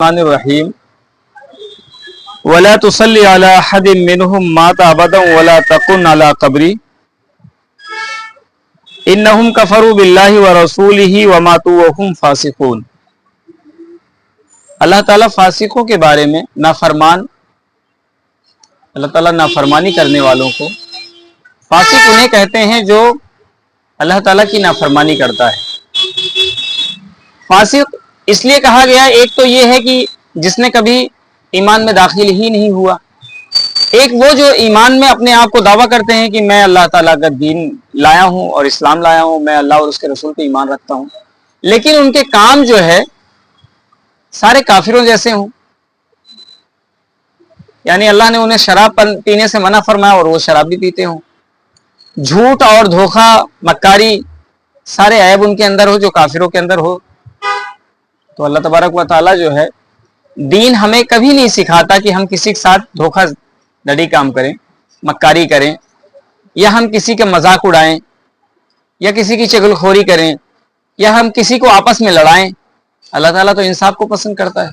الرحیم ولا تصلی علی احد منهم مات ابدا ولا تقن علی قبری انہم کفروا باللہ ورسولہ وماتوا وہم فاسقون۔ اللہ تعالیٰ فاسقوں کے بارے میں اللہ تعالیٰ نافرمانی کرنے والوں کو فاسق انہیں کہتے ہیں جو اللہ تعالیٰ کی نافرمانی کرتا ہے۔ فاسق اس لیے کہا گیا، ایک تو یہ ہے کہ جس نے کبھی ایمان میں داخل ہی نہیں ہوا، ایک وہ جو ایمان میں اپنے آپ کو دعویٰ کرتے ہیں کہ میں اللہ تعالیٰ کا دین لایا ہوں اور اسلام لایا ہوں، میں اللہ اور اس کے رسول پہ ایمان رکھتا ہوں، لیکن ان کے کام جو ہے سارے کافروں جیسے ہوں۔ یعنی اللہ نے انہیں شراب پینے سے منع فرمایا اور وہ شراب بھی پیتے ہوں، جھوٹ اور دھوکہ مکاری سارے عیب ان کے اندر ہو جو کافروں کے اندر ہو۔ تو اللہ تبارک و تعالیٰ جو ہے دین ہمیں کبھی نہیں سکھاتا کہ ہم کسی کے ساتھ دھوکہ دڑی کام کریں، مکاری کریں، یا ہم کسی کے مذاق اڑائیں، یا کسی کی چغل خوری کریں، یا ہم کسی کو آپس میں لڑائیں۔ اللہ تعالیٰ تو انصاف کو پسند کرتا ہے۔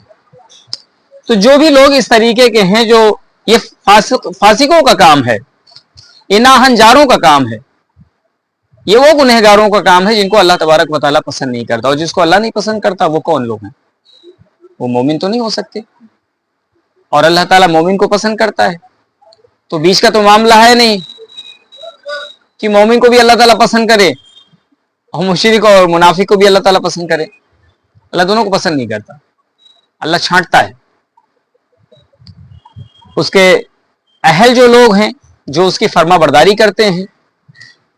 تو جو بھی لوگ اس طریقے کے ہیں، جو یہ فاسقوں کا کام ہے، یہ ناہنجاروں کا کام ہے، یہ وہ گنہگاروں کا کام ہے جن کو اللہ تبارک و تعالیٰ پسند نہیں کرتا، اور جس کو اللہ نہیں پسند کرتا وہ کون لوگ ہیں؟ وہ مومن تو نہیں ہو سکتے، اور اللہ تعالیٰ مومن کو پسند کرتا ہے۔ تو بیچ کا تو معاملہ ہے نہیں کہ مومن کو بھی اللہ تعالیٰ پسند کرے اور مشرک اور منافق کو بھی اللہ تعالیٰ پسند کرے۔ اللہ دونوں کو پسند نہیں کرتا، اللہ چھانٹتا ہے۔ اس کے اہل جو لوگ ہیں، جو اس کی فرما برداری کرتے ہیں،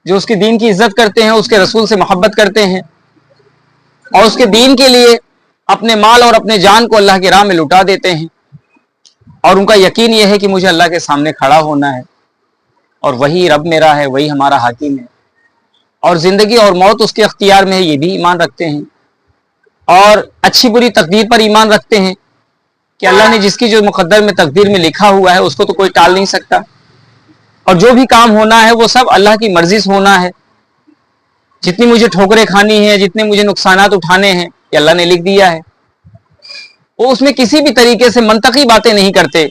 جو اس کے دین کی عزت کرتے ہیں، اس کے رسول سے محبت کرتے ہیں، اور اس کے دین کے لیے اپنے مال اور اپنے جان کو اللہ کی راہ میں لٹا دیتے ہیں، اور ان کا یقین یہ ہے کہ مجھے اللہ کے سامنے کھڑا ہونا ہے، اور وہی رب میرا ہے، وہی ہمارا حاکم ہے، اور زندگی اور موت اس کے اختیار میں ہے، یہ بھی ایمان رکھتے ہیں، اور اچھی بری تقدیر پر ایمان رکھتے ہیں کہ اللہ نے جس کی جو مقدر میں تقدیر میں لکھا ہوا ہے اس کو تو کوئی ٹال نہیں سکتا، اور جو بھی کام ہونا ہے وہ سب اللہ کی مرضی سے ہونا ہے۔ جتنی مجھے ٹھوکریں کھانی ہیں، جتنے مجھے نقصانات اٹھانے ہیں، یہ اللہ نے لکھ دیا ہے۔ وہ اس میں کسی بھی طریقے سے منطقی باتیں نہیں کرتے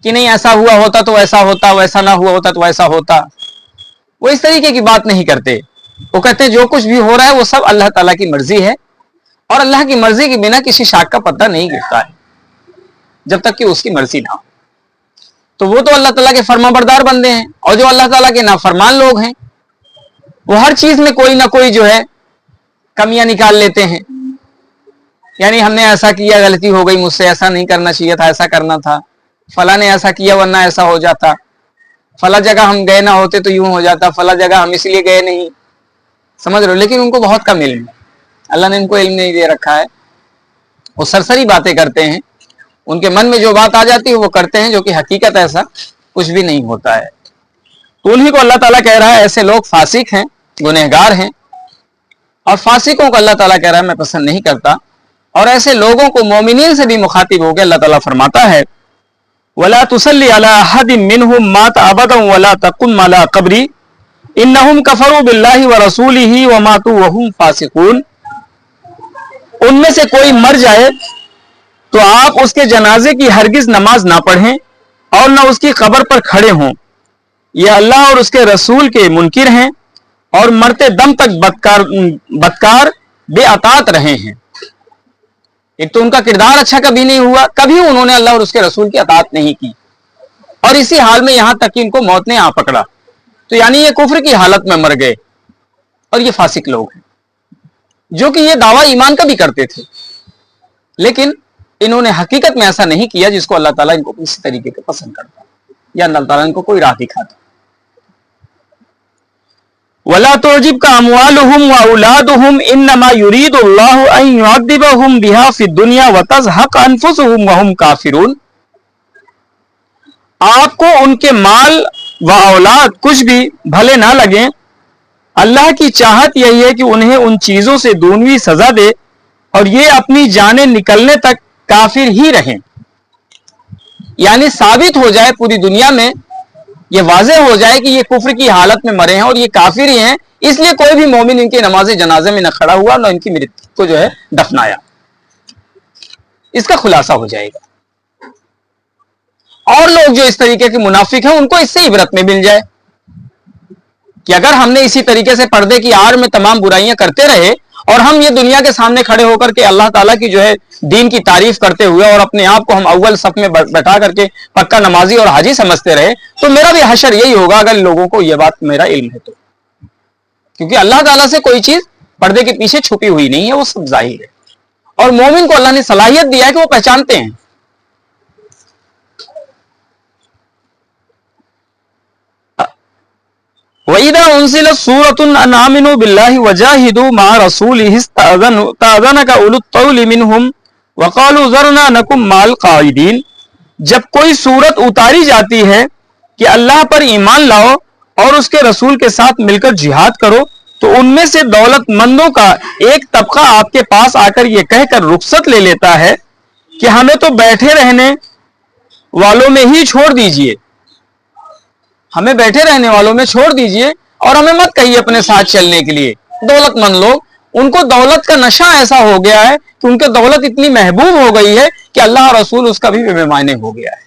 کہ نہیں ایسا ہوا ہوتا تو ایسا ہوتا، ویسا نہ ہوا ہوتا تو ایسا ہوتا۔ وہ اس طریقے کی بات نہیں کرتے، وہ کہتے ہیں جو کچھ بھی ہو رہا ہے وہ سب اللہ تعالیٰ کی مرضی ہے، اور اللہ کی مرضی کے بنا کسی شاخ کا پتہ نہیں گرتا ہے جب تک کہ اس کی مرضی نہ ہو۔ تو وہ تو اللہ تعالیٰ کے فرما بردار بندے ہیں، اور جو اللہ تعالیٰ کے نافرمان لوگ ہیں وہ ہر چیز میں کوئی نہ کوئی جو ہے کمیاں نکال لیتے ہیں۔ یعنی ہم نے ایسا کیا، غلطی ہو گئی مجھ سے، ایسا نہیں کرنا چاہیے تھا، ایسا کرنا تھا، فلاں نے ایسا کیا ورنہ ایسا ہو جاتا، فلاں جگہ ہم گئے نہ ہوتے تو یوں ہو جاتا، فلاں جگہ ہم اس لیے گئے نہیں، سمجھ رہے ہو؟ لیکن ان کو بہت کم علم ہے، اللہ نے ان کو علم نہیں دے رکھا ہے، وہ سرسری باتیں کرتے ہیں، ان کے من میں جو بات آ جاتی ہے وہ کرتے ہیں، جو کہ حقیقت ایسا کچھ بھی نہیں ہوتا ہے۔ تو انہی کو اللہ تعالیٰ کہہ رہا ہے ایسے لوگ فاسق ہیں، گنہگار ہیں، اور فاسقوں کو اللہ تعالیٰ کہہ رہا ہے میں پسند نہیں کرتا۔ اور ایسے لوگوں کو مومنین سے بھی مخاطب ہو کے اللہ تعالیٰ فرماتا ہے وَلَا تُصَلِّ عَلَىٰ أَحَدٍ مِّنْهُمْ مَاتَ أَبَدًا وَلَا تَقُمْ عَلَىٰ قَبْرِهِ إِنَّهُمْ كَفَرُوا بِاللَّهِ وَرَسُولِهِ وَمَاتُوا وَهُمْ فَاسِقُونَ۔ ان میں سے کوئی مر جائے تو آپ اس کے جنازے کی ہرگز نماز نہ پڑھیں اور نہ اس کی قبر پر کھڑے ہوں، یہ اللہ اور اس کے رسول کے منکر ہیں اور مرتے دم تک بدکار بے اطاعت رہے ہیں۔ ایک تو ان کا کردار اچھا کبھی نہیں ہوا، کبھی انہوں نے اللہ اور اس کے رسول کی اطاعت نہیں کی، اور اسی حال میں یہاں تک کہ ان کو موت نے آ پکڑا، تو یعنی یہ کفر کی حالت میں مر گئے، اور یہ فاسق لوگ ہیں جو کہ یہ دعویٰ ایمان کا بھی کرتے تھے، لیکن انہوں نے حقیقت میں ایسا نہیں کیا جس کو اللہ تعالیٰ ان کو کسی طریقے کے پسند کرتا یا اللہ تعالیٰ ان کو کوئی راہ دکھاتا۔ وَلَا تُعْجِبْكَ أَمْوَالُهُمْ وَأَوْلَادُهُمْ إِنَّمَا يُرِيدُ اللَّهُ أَن يُعَذِّبَهُمْ بِهَا فِي الدُّنْيَا وَتَزْهَقَ أَنفُسُهُمْ وَهُمْ كَافِرُونَ۔ آپ کو ان کے مال و اولاد کچھ بھی بھلے نہ لگیں، اللہ کی چاہت یہی ہے کہ انہیں ان چیزوں سے دونویں سزا دے، اور یہ اپنی جانیں نکلنے تک کافر ہی رہیں۔ یعنی ثابت ہو جائے پوری دنیا میں، یہ واضح ہو جائے کہ یہ کفر کی حالت میں مرے ہیں اور یہ کافر ہی ہیں، اس لیے کوئی بھی مومن ان کے نماز جنازے میں نہ کھڑا ہوا، نہ ان کی مرت کو جو ہے دفنایا۔ اس کا خلاصہ ہو جائے گا. اور لوگ جو اس طریقے کے منافق ہیں ان کو اس سے عبرت میں مل جائے کہ اگر ہم نے اسی طریقے سے پردے کی آڑ میں تمام برائیاں کرتے رہے اور ہم یہ دنیا کے سامنے کھڑے ہو کر کے اللہ تعالیٰ کی جو ہے دین کی تعریف کرتے ہوئے اور اپنے آپ کو ہم اول صف میں بٹھا کر کے پکا نمازی اور حاجی سمجھتے رہے تو میرا بھی حشر یہی ہوگا اگر لوگوں کو یہ بات میرا علم ہے تو. کیونکہ اللہ تعالیٰ سے کوئی چیز پردے کے پیچھے چھپی ہوئی نہیں ہے, وہ سب ظاہر ہے. اور مومن کو اللہ نے صلاحیت دیا ہے کہ وہ پہچانتے ہیں. وَإِذَا أُنزِلَتْ سُورَةٌ أَنْ آمِنُوا بِاللَّهِ وَجَاهِدُوا مَعَ رَسُولِهِ اسْتَأْذَنَكَ أُولُو الطَّوْلِ مِنْهُمْ وَقَالُوا ذَرْنَا نَكُن مَعَ الْقَاعِدِينَ. جب کوئی سورت اتاری جاتی ہے کہ اللہ پر ایمان لاؤ اور اس کے رسول کے ساتھ مل کر جہاد کرو تو ان میں سے دولت مندوں کا ایک طبقہ آپ کے پاس آ کر یہ کہہ کر رخصت لے لیتا ہے کہ ہمیں تو بیٹھے رہنے والوں میں ہی چھوڑ دیجئے, ہمیں بیٹھے رہنے والوں میں چھوڑ دیجئے اور ہمیں مت کہیے اپنے ساتھ چلنے کے لیے. دولت مند لوگ ان کو دولت کا نشہ ایسا ہو گیا ہے کہ ان کے دولت اتنی محبوب ہو گئی ہے کہ اللہ اور رسول اس کا بھی بے معنی ہو گیا ہے.